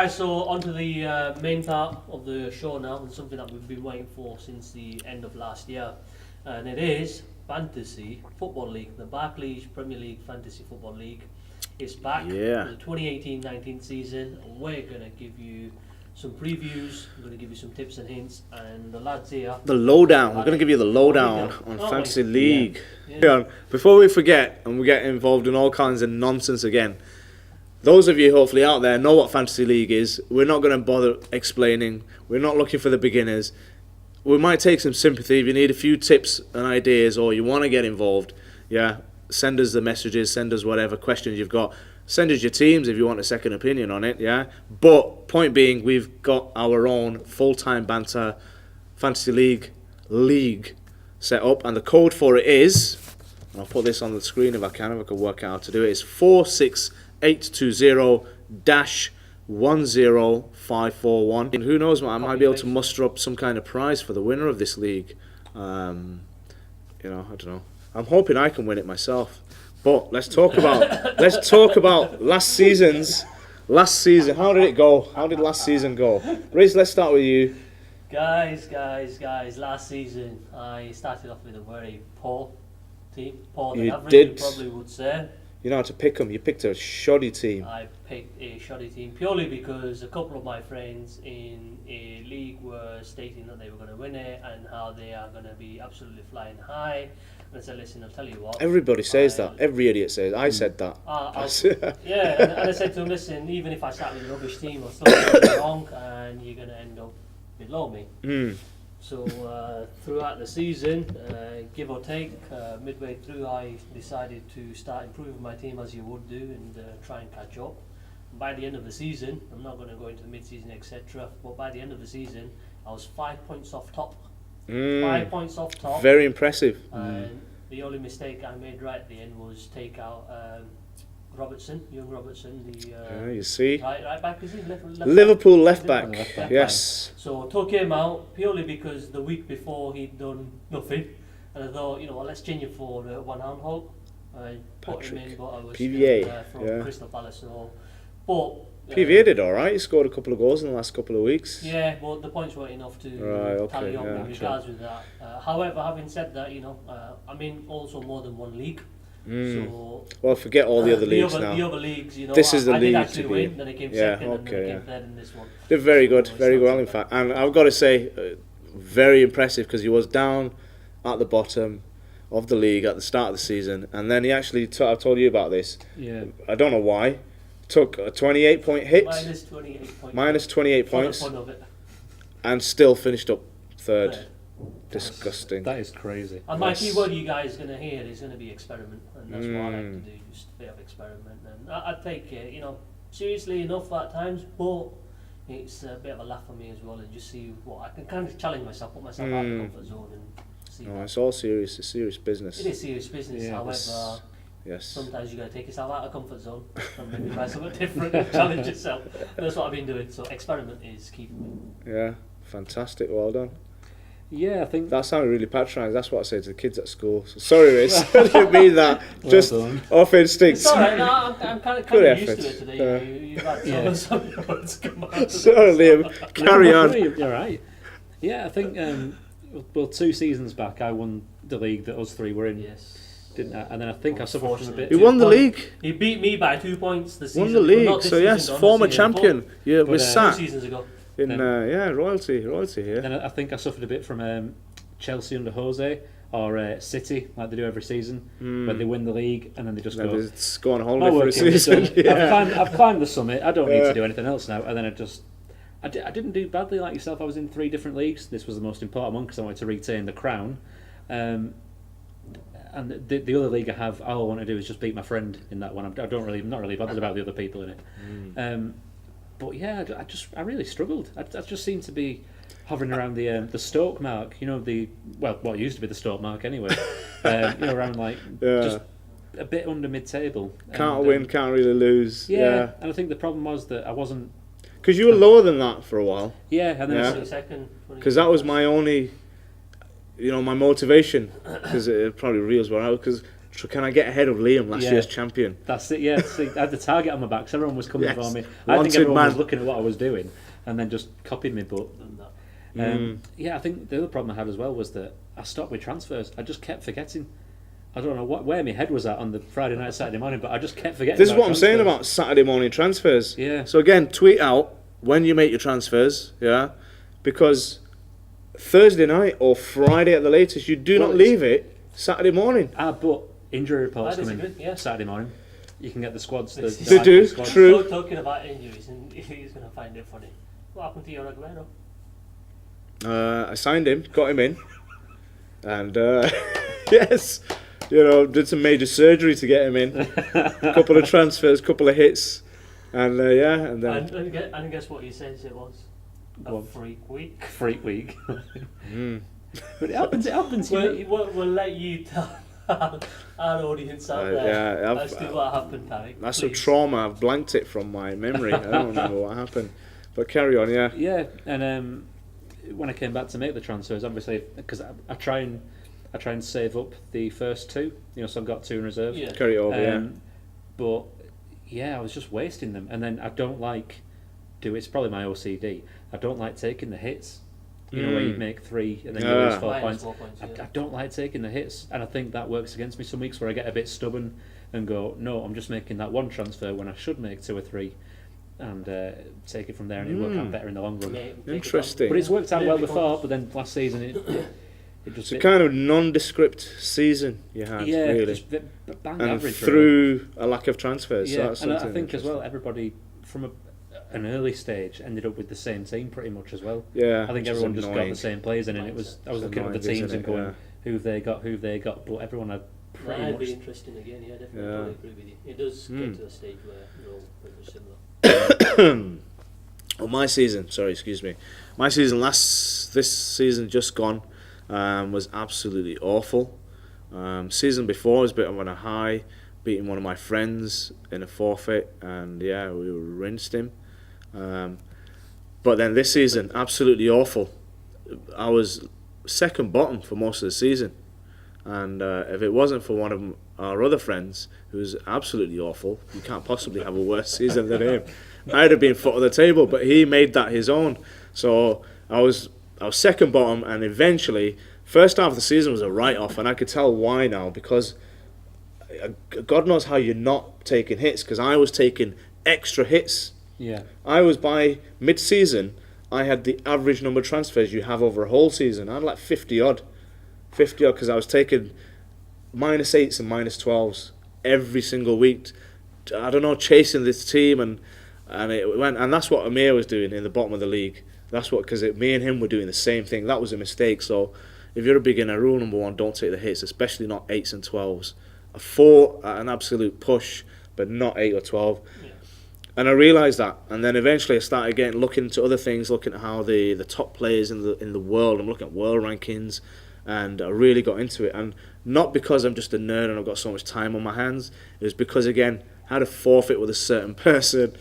guys, so on to the main part of the show now, and something that we've been waiting for since the end of last year, and it is Fantasy Football League. The Barclays Premier League Fantasy Football League is back for the 2018-19 season. We're going to give you some previews, we're going to give you some tips and hints, and the lads here... The lowdown, we're going to give you the lowdown on Fantasy League. Yeah. Before we forget, and we get involved in all kinds of nonsense again, those of you hopefully out there know what Fantasy League is. We're not going to bother explaining. We're not looking for the beginners. We might take some sympathy if you need a few tips and ideas, or you want to get involved. Yeah, send us the messages, send us whatever questions you've got. Send us your teams if you want a second opinion on it, yeah? But, point being, we've got our own full-time Banter Fantasy League set up, and the code for it is, and I'll put this on the screen if I can work out how to do it, it's 46820-10541. And who knows, I might be able to muster up some kind of prize for the winner of this league. I don't know. I'm hoping I can win it myself. But let's talk about last season. How did it go? How did last season go? Riz, let's start with you. Guys. Last season I started off with a very poor team. Poor than average, you probably would say. You know how to pick them. You picked a shoddy team. I picked a shoddy team purely because a couple of my friends in a league were stating that they were going to win it and how they are going to be absolutely flying high. And I said, listen, I'll tell you what. Everybody says that. Every idiot says. I said that. Yeah, and I said to him, listen, even if I start with a rubbish team, I'll still get it wrong, and you're going to end up below me. So throughout the season, give or take, midway through, I decided to start improving my team as you would do and try and catch up. And by the end of the season, I'm not going to go into the mid-season, etc., but by the end of the season, I was 5 points off top. 5 points off top. Very impressive. And the only mistake I made right at the end was take out young Robertson, you see, right back, is he? Liverpool left back. Yes. So took him out purely because the week before he'd done nothing, and I thought, let's change it for one hand hope. I put him in, but I was PVA from Crystal Palace. But PVA did alright. He scored a couple of goals in the last couple of weeks. Yeah, but the points weren't enough to tally up in regards with that. However, having said that, I'm in also more than one league. So forget all the other leagues now. The other leagues, this is the league did actually to be win. Then I came second, and then I came third in this one. Did very good, very well in fact. And I've got to say, very impressive because he was down at the bottom of the league at the start of the season, and then he actually I've told you about this. Yeah. I don't know why. Took a 28-point hit. Minus 28 points. For the fun of it. And still finished up third. Disgusting. That is crazy. And my key word you guys are going to hear is going to be experiment, and that's what I like to do, just a bit of experiment. And I take it, seriously enough at times, but it's a bit of a laugh for me as well, and just see what I can kind of challenge myself, put myself out of the comfort zone, and see. No, it's all serious. It's serious business. It is serious business. Yeah, however, yes. Sometimes you got to take yourself out of comfort zone and maybe try something different and challenge yourself. And that's what I've been doing. So experiment is keeping me. Yeah, fantastic. Well done. Yeah, I think that sounded really patronising. That's what I say to the kids at school. So sorry, Riz. I didn't mean that. Just off instinct. It's alright. No, I'm kind of used to it today. You've had some words come out. Sorry, Liam. Carry on. You're right. Yeah, I think 2 seasons back I won the league that us three were in. Yes. Didn't I? And then I think I suffered from a bit. He won the league. He beat me by 2 points this season. Won the league. So yes, former champion. Yeah, with Sat. 2 seasons ago. In royalty here. Then I think I suffered a bit from Chelsea under Jose or City, like they do every season, when they win the league and then they just go on holiday for a season. I've climbed the summit. I don't need to do anything else now. And then I didn't do badly like yourself. I was in 3 different leagues. This was the most important one because I wanted to retain the crown. And the other league all I want to do is just beat my friend in that one. I'm not really bothered about the other people in it. But yeah, I really struggled. I just seemed to be hovering around the Stoke mark. What used to be the Stoke mark anyway. Around just a bit under mid-table. Can't win, can't really lose. Yeah, and I think the problem was that I wasn't. Because you were lower than that for a while. Yeah, and then second. Because that was my only, my motivation. Because it probably reels were out. Because can I get ahead of Liam, last Yeah. year's champion? That's it, yeah. See, I had the target on my back, so everyone was coming Yes. for me. I think Wanted everyone man. was looking at what I was doing and then just copied me. But yeah, I think the other problem I had as well was that I stopped with transfers. I just kept forgetting. I don't know where my head was at on the Friday night, Saturday morning, but I just kept forgetting. This is about what I'm saying transfers. about Saturday morning transfers. Yeah. So again, tweet out when you make your transfers, yeah, because Thursday night or Friday at the latest, you do Well, not it's- leave it Saturday morning. But injury reports I come in disagree, yeah. Saturday morning. You can get the squads. The They likely do, squads. true. So talking about injuries, and he's going to find it funny. What happened to your Aguero? I signed him, got him in, and yes, did some major surgery to get him in. A couple of transfers, couple of hits, and and then And guess what he says it was? Go A on. freak week. Freak week. But it happens. It happens. We'll let you tell our audience out there as to what happened, Tarek. that's please. a trauma. I've blanked it from my memory. I don't know what happened, but carry on. Yeah. Yeah, and when I came back to make the transfers, obviously, because I try and save up the first two, so I've got two in reserve. Yeah. Carry it over. But yeah, I was just wasting them, and then I don't like it's probably my OCD. I don't like taking the hits. Where you make 3 and then you lose 4 Minus points. 4 points, yeah. I don't like taking the hits, and I think that works against me some weeks where I get a bit stubborn and go, no, I'm just making that one transfer when I should make 2 or 3, and take it from there, and it work out better in the long run. Yeah, take it on. Interesting. But it's worked out Yeah, well because- before. But then last season it just It's a kind of nondescript season you had, really, just bang and average really. through a lack of transfers. So Yeah, that's and I something think as well interesting. everybody from an early stage ended up with the same team pretty much as well. Yeah, I think which is everyone just got annoying. the same players in, and I was It's looking at the annoying, teams isn't and it? going Yeah. who they got, but everyone had pretty That'd much. be interesting again. Yeah, definitely. Yeah. Totally agree with you. It does get to a stage where you're all pretty much similar. Well, my season, excuse me. My season this season just gone, was absolutely awful. Season before was a bit on a high, beating one of my friends in a forfeit, and yeah, we rinsed him. But then this season, absolutely awful. I was second bottom for most of the season, and if it wasn't for one of our other friends, who was absolutely awful, you can't possibly have a worse season than him. I'd have been foot of the table, but he made that his own. So I was second bottom, and eventually, first half of the season was a write-off, and I could tell why now, because God knows how you're not taking hits, because I was taking extra hits. Yeah, I was, by mid-season, I had the average number of transfers you have over a whole season. I had like 50 odd, because I was taking -8s and -12s every single week. I don't know, chasing this team, and it went, and that's what Amir was doing in the bottom of the league. That's what, because me and him were doing the same thing. That was a mistake. So if you're a beginner, rule number 1, don't take the hits, especially not 8s and 12s. A 4 at an absolute push, but not 8 or 12. Yeah. And I realised that, and then eventually I started looking into other things, looking at how the top players in the world. I'm looking at world rankings, and I really got into it. And not because I'm just a nerd and I've got so much time on my hands. It was because, again, I had a forfeit with a certain person,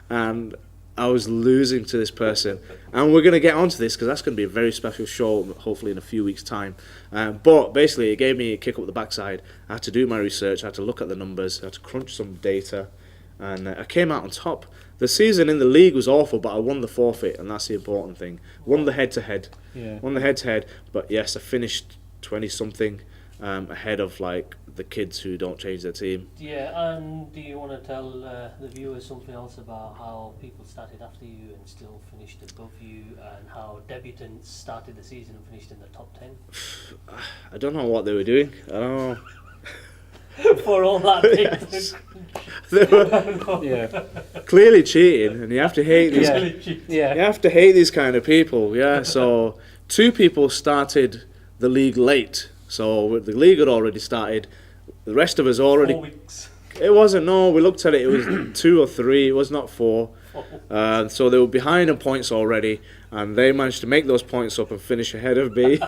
and I was losing to this person. And we're going to get onto this because that's going to be a very special show, hopefully in a few weeks' time. But basically, it gave me a kick up the backside. I had to do my research, I had to look at the numbers, I had to crunch some data, and I came out on top. The season in the league was awful, but I won the forfeit, and that's the important thing. Won the head-to-head. yeah. Won the head-to-head, but yes, I finished 20-something ahead of like the kids who don't change their team. Yeah, and do you want to tell the viewers something else about how people started after you and still finished above you, and how debutants started the season and finished in the top 10? I don't know what they were doing. I don't know. For all that They were Yeah, clearly cheating, and you have to hate these. Yeah. You yeah. have to hate these kind of people. Yeah. So 2 people started the league late. So the league had already started. The rest of us already. 4 weeks. It wasn't. No, we looked at it. It was 2 or 3. It was not 4. So they were behind in points already, and they managed to make those points up and finish ahead of me,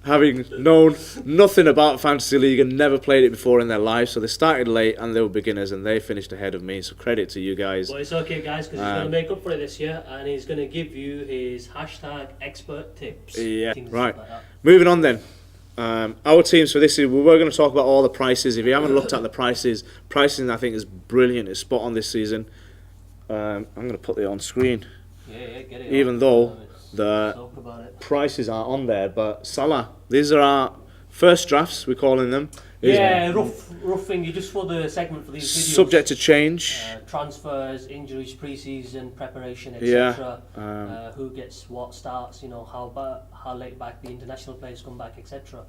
having known nothing about Fantasy League and never played it before in their lives. So they started late and they were beginners, and they finished ahead of me. So credit to you guys. But it's okay, guys, because he's going to make up for it this year, and he's going to give you his hashtag expert tips. Yeah, things right. like that. Moving on then. Our teams for this year, we were going to talk about all the prices. If you haven't looked at the prices, pricing I think is brilliant. It's spot on this season. I'm going to put it on screen. Yeah, get it. Even on. though the Talk about it. prices aren't on there, but Salah, these are our first drafts, we're calling them. Yeah, rough thing. You just for the segment for these videos. Subject to change. Transfers, injuries, pre-season preparation, etc. Who gets what starts? You know how late back the international players come back, etc.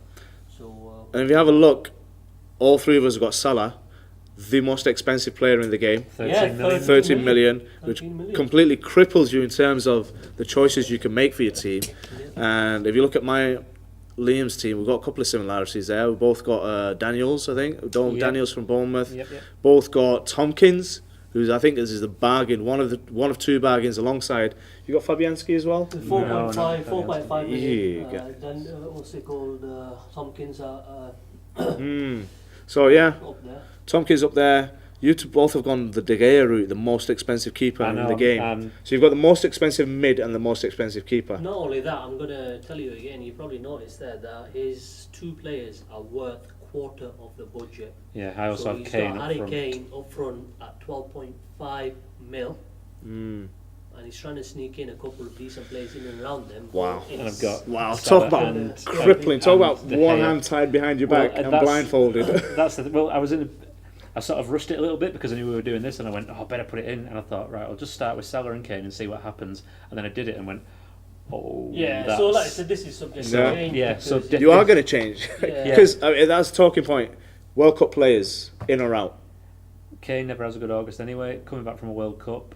So. And if you have a look, all three of us have got Salah, the most expensive player in the game. 13 million, which completely cripples you in terms of the choices you can make for your team. And if you look at Liam's team, we've got a couple of similarities there. We've both got Daniels, I think. Daniels from Bournemouth. Both got Tompkins, who's I think this is the bargain, one of two bargains alongside. You got Fabianski as well. 4.5 million. Then what's it called? Tompkins So yeah, up there. Tompkins up there. You two both have gone the De Gea route, the most expensive keeper in the game. So you've got the most expensive mid and the most expensive keeper. Not only that, I'm going to tell you again, you probably noticed there that his two players are worth quarter of the budget. Yeah, I also have he's Kane got up Harry front. Kane up front at 12.5 mil. And he's trying to sneak in a couple of decent players in and around them. Wow. And I've got Talk about crippling. Talk about one hand tied behind your back and blindfolded. That's the well. I sort of rushed it a little bit because I knew we were doing this, and I went, I better put it in. And I thought, right, I'll just start with Salah and Kane and see what happens. And then I did it and went, oh. Yeah. So like I said, this is subject to change. Yeah. So you are going to change because that's a talking point. World Cup players in or out. Kane never has a good August anyway. Coming back from a World Cup.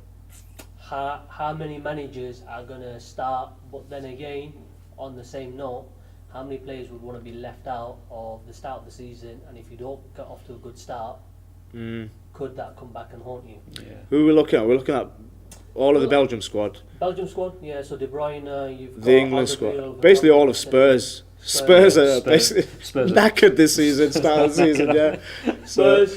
How many managers are going to start? But then again, on the same note, how many players would want to be left out of the start of the season? And if you don't get off to a good start, could that come back and haunt you? Yeah. Who are we looking at? We're looking at all of the Belgium squad. Belgium squad, yeah. So De Bruyne, you've got the England squad. Basically, all of Spurs. Spurs are basically knackered this season. Start of the season, yeah. Spurs,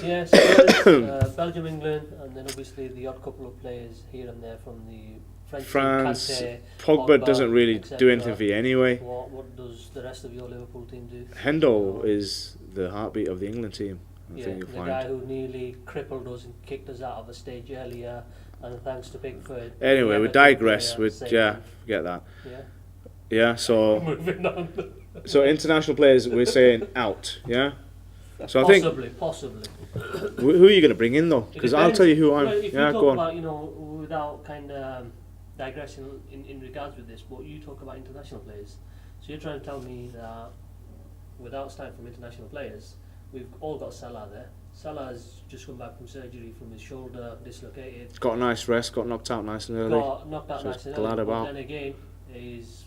Belgium, England, and then obviously the odd couple of players here and there from the France. Kante, Pogba doesn't really do anything for you anyway. What does the rest of your Liverpool team do? Hendo is the heartbeat of the England team. I think you'll the find. guy who nearly crippled us and kicked us out of the stage earlier, and thanks to Pickford. Anyway, we digress. Forget that. Yeah. So moving on. So international players, we're saying out. Yeah. So Possibly. Who are you going to bring in though? Because I'll tell you who I'm. If yeah, you talk go on. about, without kind of digressing in regards with this, but you talk about international players. So you're trying to tell me that without starting from international players, we've all got Salah there. Salah has just come back from surgery from his shoulder, dislocated. Got a nice rest, got knocked out nice and early. Glad about. But then again, he's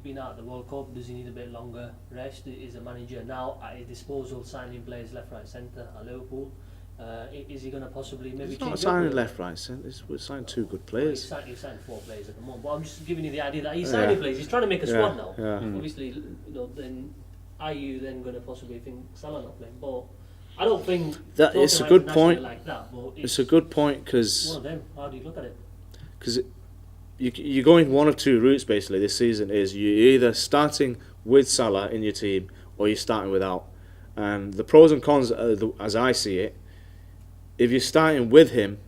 been out of the World Cup. Does he need a bit longer rest? Is a manager now at his disposal signing players left, right, centre at Liverpool? Is he going to possibly maybe he's not change signing left, right, centre. We're signing two good players. Well, he's signed 4 players at the moment. But I'm just giving you the idea that he's signing players. He's trying to make a squad now. Obviously, then are you then going to possibly think Salah not playing? But I don't think that it's a good point. Like that, but it's a good point because one of them. How do you look at it? Because you're going one of two routes basically this season. Is you're either starting with Salah in your team or you're starting without. And the pros and cons, as I see it, if you're starting with him,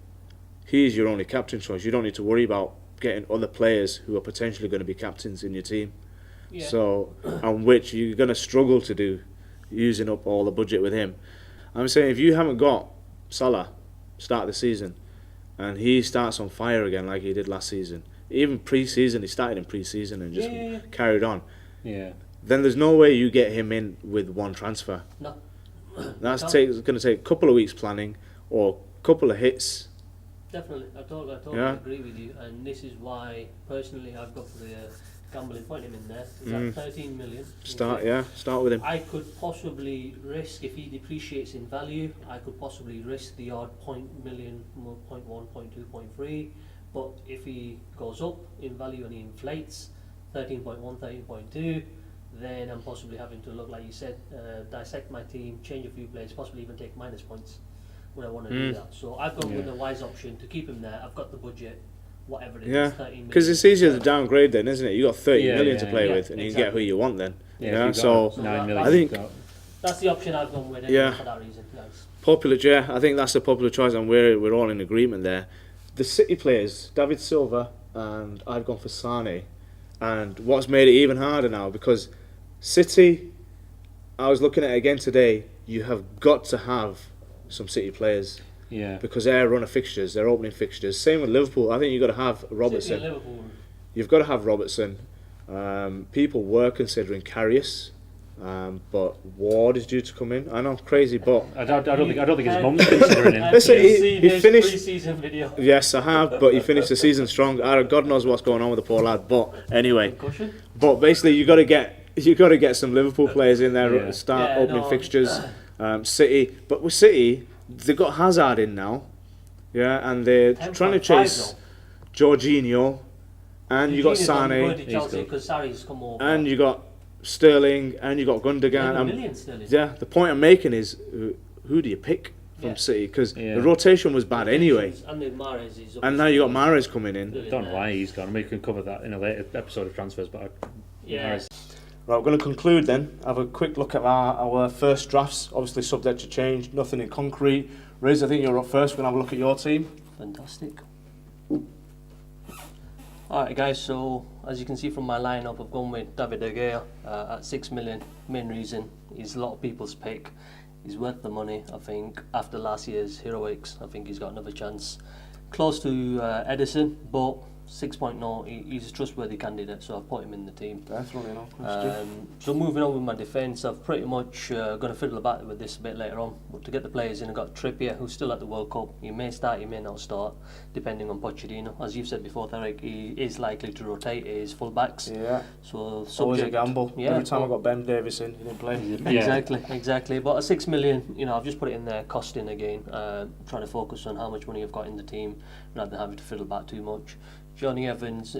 he's your only captain choice. You don't need to worry about getting other players who are potentially going to be captains in your team. Yeah. So, on which you're going to struggle to do, using up all the budget with him. I'm saying if you haven't got Salah start the season, and he starts on fire again like he did last season, even pre-season, he started in pre-season and just carried on. Yeah. Then there's no way you get him in with one transfer. No. That's going to take a couple of weeks planning or a couple of hits. Definitely, I totally agree with you, and this is why personally I've got the gambling point him in there. He's at 13 million. Start with him. I could possibly risk, if he depreciates in value, I could possibly risk the odd 0.1, 0.2, 0.3. But if he goes up in value and he inflates 13.1, 13.2, then I'm possibly having to look, like you said, dissect my team, change a few players, possibly even take minus points when I want to do that. So I've gone with the wise option to keep him there. I've got the budget. whatever it Yeah, is, 13 million. because it's easier to downgrade then, isn't it? You got 30 million to play with, and you exactly. get who you want then. Yeah, if you've so got 9 million. I think that's the option I've gone with. Yeah. For that reason, guys. popular. Yeah, I think that's a popular choice, and we're all in agreement there. The City players, David Silva, and I've gone for Sane. And what's made it even harder now, because City, I was looking at it again today. You have got to have some City players. Yeah. Because they're runner fixtures, they're opening fixtures. Same with Liverpool. I think you've got to have Robertson. City and Liverpool. You've got to have Robertson. People were considering Karius, but Ward is due to come in. I know, crazy, but I don't think his mum's considering him. Listen, Have you seen he his finished- pre-season video? yes, I have. But he finished the season strong. God knows what's going on with the poor lad. But anyway, Concussion? but basically you got to get some Liverpool players in there Yeah. to start Yeah, opening no. fixtures. City, but with City, they've got Hazard in now, yeah, and they're trying to 10.5 chase Jorginho, and you got Jorginho's on the Sane, road to Chelsea because Sarri's come over. and you got Sterling, and you got Gundogan. 11 and million still. yeah, the point I'm making is, who do you pick from Yeah. City? Because Yeah. the rotation was bad anyway, And the Mahrez is and now you got Mahrez coming in. Really Don't know nice. why he's gone. I mean, we can cover that in a later episode of transfers, but Yeah. Right, we're going to conclude then. Have a quick look at our first drafts. Obviously, subject to change. Nothing in concrete. Riz, I think you're up first. We're going to have a look at your team. Fantastic. Alright guys, so as you can see from my lineup, I've gone with David De Gea at 6 million. Main reason, he's a lot of people's pick. He's worth the money, I think. After last year's heroics, I think he's got another chance. Close to Edison, but 6.0, he's a trustworthy candidate, so I've put him in the team. Definitely not. So moving on with my defence, I've pretty much going to fiddle about with this a bit later on. But to get the players in, I've got Trippier, who's still at the World Cup. He may start, he may not start, depending on Pochettino. As you've said before, Tarek, he is likely to rotate his full-backs. Yeah. So Always a gamble. Yeah, Every time I but- got Ben Davis in, he didn't play. Exactly. But at 6 million, I've just put it in there, costing again. Trying to focus on how much money I've got in the team, rather than having to fiddle about too much. Johnny Evans,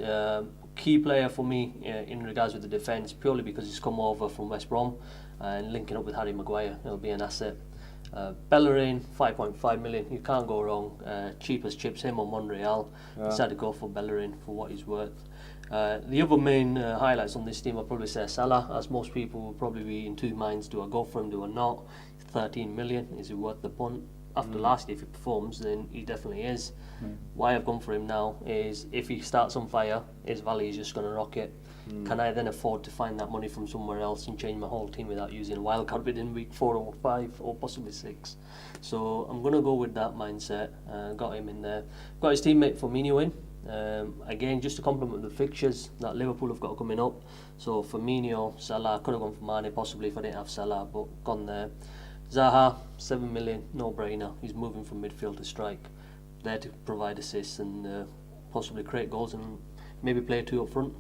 key player for me in regards with the defence, purely because he's come over from West Brom and linking up with Harry Maguire, it'll be an asset. Bellerin, 5.5 million, you can't go wrong. Cheap as chips, him or Monreal. Decided to go for Bellerin for what he's worth. The other main highlights on this team, I'll probably say Salah, as most people will probably be in two minds, do I go for him, do I not? 13 million, is he worth the punt? After last year, if he performs, then he definitely is. Why I've gone for him now is if he starts on fire, his value is just going to rocket. Can I then afford to find that money from somewhere else and change my whole team without using a wildcard within week 4 or 5 or possibly 6? So I'm going to go with that mindset. Got him in there. Got his teammate Firmino in. Again, just to complement the fixtures that Liverpool have got coming up. So Firmino, Salah, could have gone for Mane possibly if I didn't have Salah, but gone there. Zaha, 7 million, no brainer. He's moving from midfield to strike. There to provide assists and possibly create goals and maybe play 2 up front,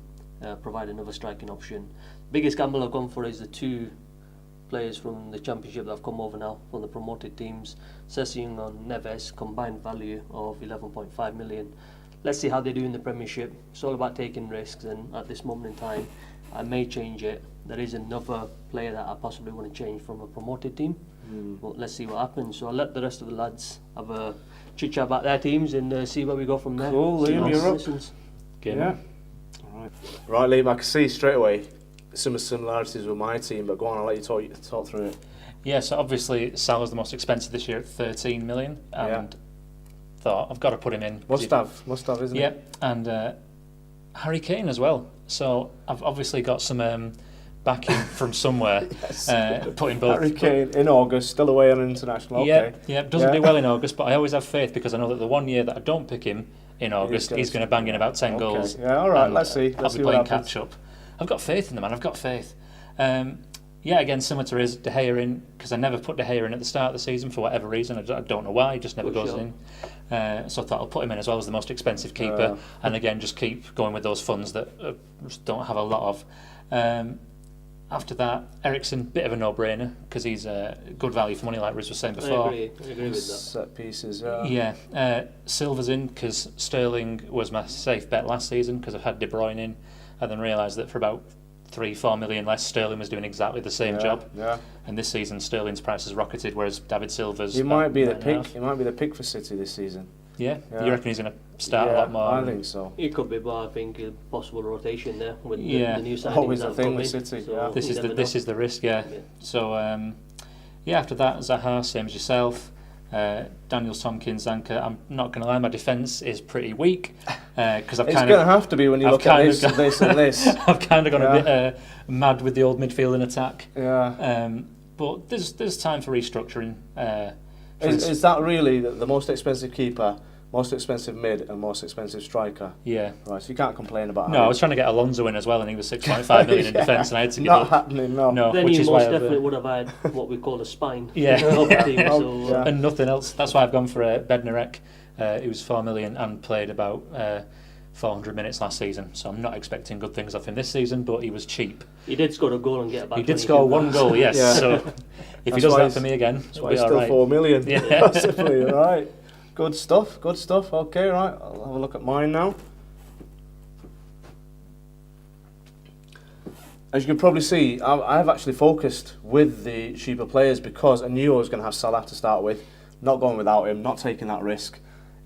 provide another striking option. Biggest gamble I've gone for is the 2 players from the Championship that have come over now from the promoted teams. Sessing and Neves, combined value of 11.5 million. Let's see how they do in the Premiership. It's all about taking risks, and at this moment in time, I may change it. There is another player that I possibly want to change from a promoted team. But let's see what happens. So I'll let the rest of the lads have a chit chat about their teams and see where we go from there. Cool, See Liam, what you're up. listens. Yeah. Right, Liam, I can see straight away some similarities with my team, but go on, I'll let you talk through it. Yeah, so obviously Salah's the most expensive this year at 13 million, and thought I've got to put him in. Must have, isn't it? Yep, and Harry Kane as well. So I've obviously got some backing from somewhere. Putting both. Harry Kane in August, still away on international. Okay. Yeah, doesn't do well in August, but I always have faith because I know that the one year that I don't pick him in August, he's going to bang in about 10 goals. Yeah, all right, and, let's see. I'll Let's be see what playing happens. catch up. I've got faith in the man. I've got faith. Yeah, again, similar to his, De Gea in, because I never put De Gea in at the start of the season for whatever reason. I don't know why, he just never goes in. So I thought I'll put him in as well as the most expensive keeper, and again, just keep going with those funds that just don't have a lot of. After that, Eriksen, bit of a no-brainer, because he's good value for money, like Riz was saying before. I agree with that. Set pieces, Yeah, Silva's in, because Sterling was my safe bet last season, because I've had De Bruyne in, and then realised that for about 3-4 million less, Sterling was doing exactly the same job. Yeah. And this season, Sterling's price has rocketed, whereas David Silva's. He might be the about pick. 9.5. He might be the pick for City this season. Yeah, Yeah. you reckon he's going to start a lot more? I think so. It could be, but I think a possible rotation there with Yeah. the new signings. Always the that thing come with in. City, So yeah. This you is the never this know. is the risk, yeah. So after that, Zaha, same as yourself. Daniels, Tompkins, Zanka. I'm not going to lie, my defence is pretty weak because I've It's kind going to of have to be when you look at this and this. I've kind of gone Yeah. a bit mad with the old midfield and attack. Yeah. But there's time for restructuring. Is that really the most expensive keeper, most expensive mid, and most expensive striker? Yeah. Right, so you can't complain about No, I was trying to get Alonso in as well, and he was 6.5 million in defence, and I had to give Not up. happening, no. No, Then which you is most why I've, definitely would have had what we call a spine. Yeah. of the team, so, Yeah. and nothing else. That's why I've gone for Bednarek. He was 4 million and played about 400 minutes last season, so I'm not expecting good things off him this season, but he was cheap. He did score a goal and get back. He did score one goal, yes. Yeah. So if That's he does why that for me again, That's it'll why be it's all still right. 4 million. Yeah. Possibly, right. Good stuff, good stuff. Okay, right, I'll have a look at mine now. As you can probably see, I've actually focused with the cheaper players because I knew I was going to have Salah to start with. Not going without him, not taking that risk.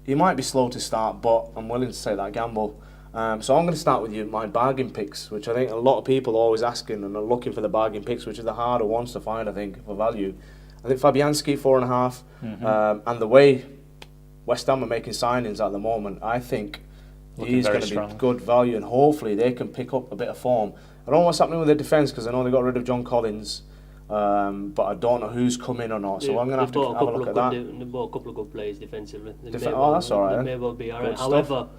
He might be slow to start, but I'm willing to take that gamble. So I'm going to start with my bargain picks, which I think a lot of people are always asking and are looking for the bargain picks, which are the harder ones to find, I think, for value. I think Fabianski, 4.5, and the way West Ham are making signings at the moment, I think Looking he's very going to strong. be good value, and hopefully they can pick up a bit of form. I don't know what's happening with their defence because I know they got rid of John Collins, but I don't know who's coming or not. So I'm going to have to have a look at that. They bought a couple of good players defensively. That's all right. They may well be all right. Good stuff. However,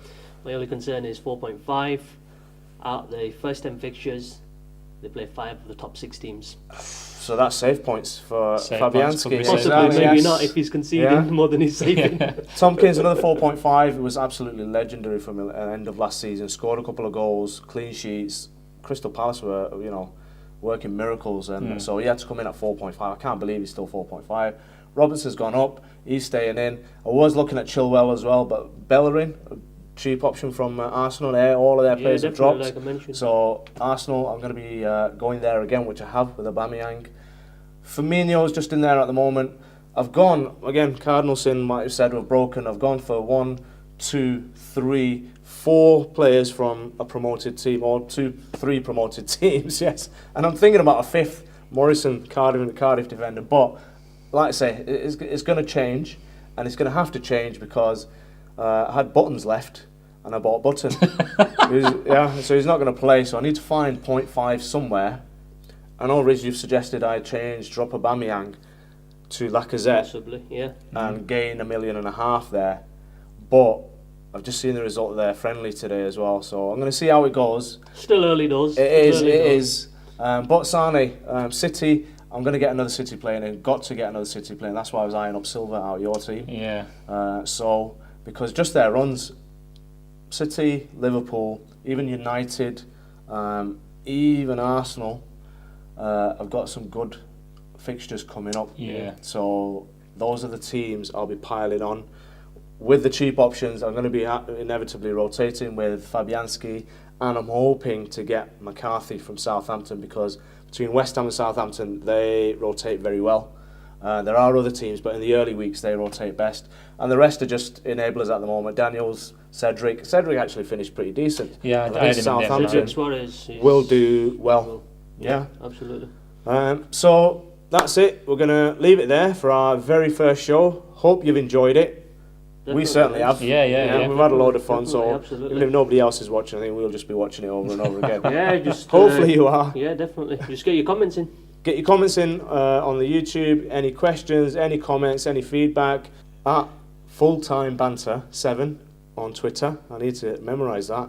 my only concern is 4.5. Out the first 10 fixtures, they play 5 of the top 6 teams. So that's save points for Save points could be Fabianski. saved. Possibly, Exactly, maybe yes. not if he's conceding Yeah. more than he's saving. Tompkins, another 4.5. It was absolutely legendary from the end of last season. Scored a couple of goals, clean sheets. Crystal Palace were, working miracles, and so he had to come in at 4.5. I can't believe he's still 4.5. Robertson's gone up. He's staying in. I was looking at Chilwell as well, but Bellerin, a cheap option from Arsenal. All of their players have dropped. Like I mentioned. So Arsenal, I'm going to be going there again, which I have with Aubameyang. Firmino's just in there at the moment. I've gone, again, Cardinalson might have said we're broken. I've gone for 1, 2, 3, 4 players from a promoted team, or 2, 3 promoted teams, yes. And I'm thinking about a 5th, Morrison, Cardiff defender. But, like I say, it's going to change, and it's going to have to change because I had Buttons left, and I bought Button. So he's not going to play, so I need to find 0.5 somewhere. I know, Riz, you've suggested I drop Aubameyang to Lacazette Possibly, yeah. and gain $1.5 million there. But I've just seen the result of their friendly today as well, so I'm going to see how it goes. Still early doors. It is. But Sane, City, I'm going to get another City player in. Got to get another City player. That's why I was eyeing up Silva out of your team. Yeah. Because just their runs, City, Liverpool, even United, even Arsenal, have got some good fixtures coming up. Yeah. So those are the teams I'll be piling on. With the cheap options, I'm going to be inevitably rotating with Fabianski, and I'm hoping to get McCarthy from Southampton because between West Ham and Southampton, they rotate very well. There are other teams, but in the early weeks, they rotate best. And the rest are just enablers at the moment. Daniels, Cedric. Cedric actually finished pretty decent. Yeah, I think had him in Southampton Suarez will do well. Yeah. Absolutely. So that's it. We're going to leave it there for our very first show. Hope you've enjoyed it. Definitely, We certainly yes. have. Yeah. We've had a load of fun, Definitely, so absolutely. even if nobody else is watching, I think we'll just be watching it over and over again. Yeah, just Hopefully you are. Yeah, definitely. Just get your comments in. Get your comments in on the YouTube. Any questions, any comments, any feedback at Fulltime Banter 7 on Twitter. I need to memorise that.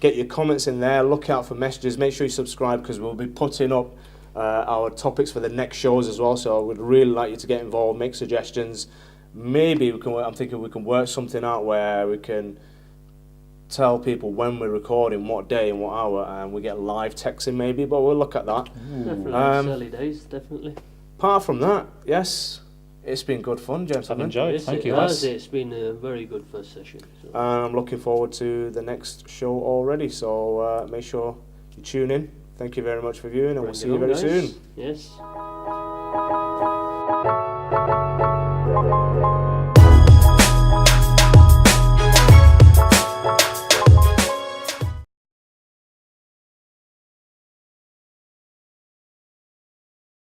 Get your comments in there. Look out for messages. Make sure you subscribe because we'll be putting up our topics for the next shows as well. So I would really like you to get involved, make suggestions. Maybe I'm thinking we can work something out where we can tell people when we're recording, what day and what hour, and we get live texting maybe, but we'll look at that. Definitely. It's early days, definitely. Apart from that, yes, it's been good fun, James. I've enjoyed. Yes, Thank it you, has. lads. It's been a very good first session. So. I'm looking forward to the next show already, so make sure you tune in. Thank you very much for viewing, and we'll Bring see it you on, very guys. soon. Yes.